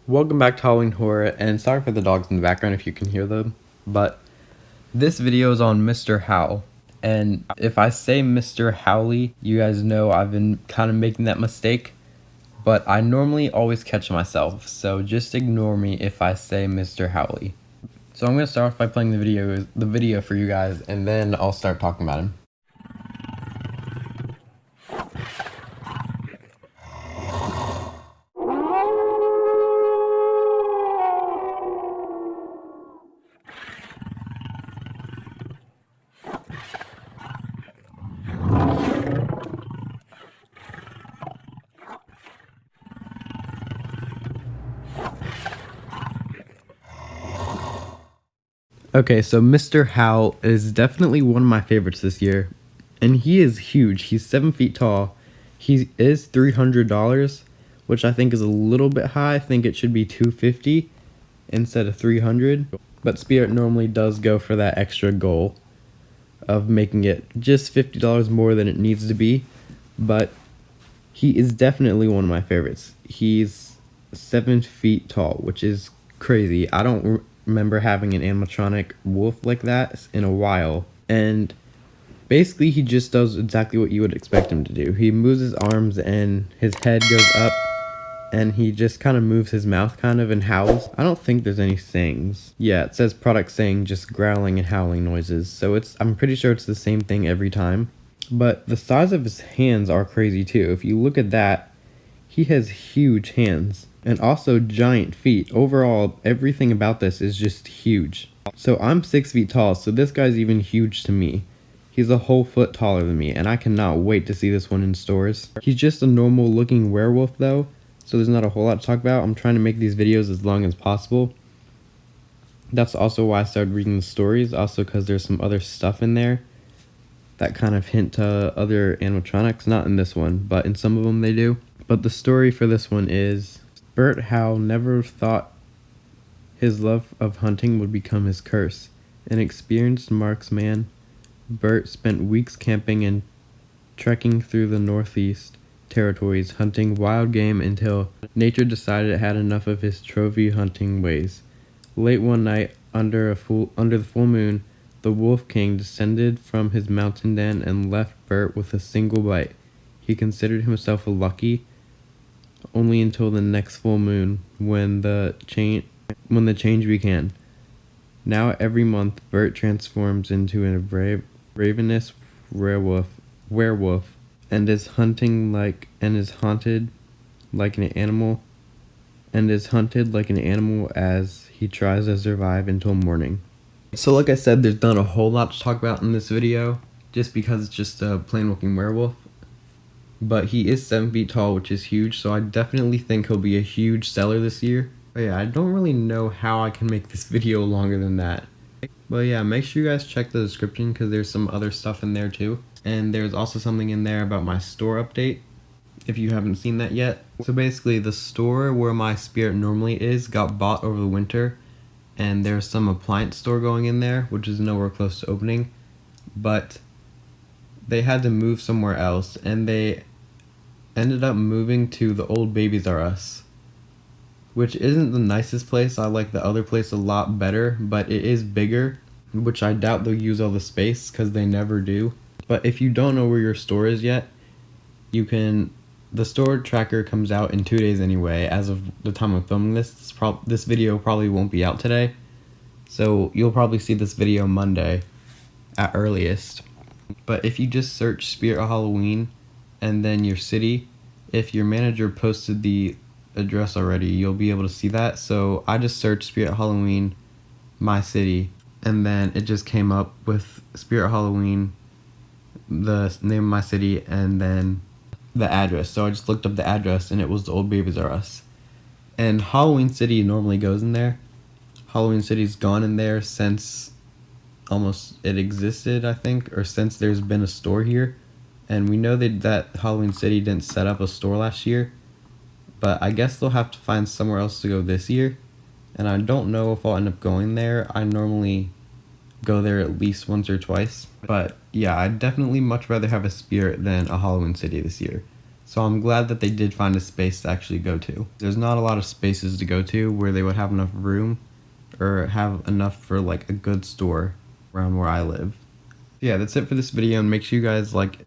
Welcome back to Halloween Horror, and sorry for the dogs in the background if you can hear them, but this video is on Mr. Howle, and if I say Mr. Howley, you guys know I've been kind of making that mistake, but I normally always catch myself, so just ignore me if I say Mr. Howley. So I'm going to start off by playing the video for you guys, and then I'll start talking about him. Okay, so Mr. Howle is definitely one of my favorites this year, and he is huge. He's 7 feet tall. He is $300, which I think is a little bit high. I think it should be $250 instead of $300, but Spirit normally does go for that extra goal of making it just $50 more than it needs to be, but he is definitely one of my favorites. He's 7 feet tall, which is crazy. I don't remember having an animatronic wolf like that in a while, and basically he just does exactly what you would expect him to do. He moves his arms and his head goes up, and he just kind of moves his mouth kind of and howls. I don't think there's any sayings. Yeah, it says product saying just growling and howling noises, so I'm pretty sure it's the same thing every time. But the size of his hands are crazy too. If you look at that, he has huge hands and also giant feet. Overall, everything about this is just huge. So I'm 6 feet tall, so this guy's even huge to me. He's a whole foot taller than me, and I cannot wait to see this one in stores. He's just a normal looking werewolf though, so there's not a whole lot to talk about. I'm trying to make these videos as long as possible. That's also why I started reading the stories, also because there's some other stuff in there that kind of hint to other animatronics. Not in this one, but in some of them they do. But the story for this one is, Bert Howle never thought his love of hunting would become his curse. An experienced marksman, Bert spent weeks camping and trekking through the Northeast territories, hunting wild game until nature decided it had enough of his trophy hunting ways. Late one night, under the full moon, the Wolf King descended from his mountain den and left Bert with a single bite. He considered himself lucky, only until the next full moon, when the change began. Now every month, Bert transforms into a ravenous werewolf, and is haunted like an animal as he tries to survive until morning. So like I said, there's not a whole lot to talk about in this video, just because it's just a plain looking werewolf. But he is 7 feet tall, which is huge, so I definitely think he'll be a huge seller this year. But yeah, I don't really know how I can make this video longer than that. But yeah, make sure you guys check the description because there's some other stuff in there too. And there's also something in there about my store update, if you haven't seen that yet. So basically, the store where my Spirit normally is got bought over the winter, and there's some appliance store going in there, which is nowhere close to opening. But they had to move somewhere else, and they ended up moving to the old Babies R Us, which isn't the nicest place. I like the other place a lot better, but it is bigger, which I doubt they'll use all the space because they never do. But if you don't know where your store is yet, the store tracker comes out in 2 days anyway. As of the time of filming this video probably won't be out today, so you'll probably see this video Monday at earliest. But if you just search Spirit of Halloween and then your city, if your manager posted the address already, you'll be able to see that. So I just searched Spirit of Halloween, my city, and then it just came up with Spirit of Halloween, the name of my city, and then the address. So I just looked up the address, and it was the old Babies R Us. And Halloween City normally goes in there. Halloween City's gone in there since almost it existed, I think, or since there's been a store here. And we know that Halloween City didn't set up a store last year, but I guess they'll have to find somewhere else to go this year. And I don't know if I'll end up going there. I normally go there at least once or twice. But yeah, I'd definitely much rather have a Spirit than a Halloween City this year. So I'm glad that they did find a space to actually go to. There's not a lot of spaces to go to where they would have enough room or have enough for like a good store around where I live. Yeah, that's it for this video, and make sure you guys like it.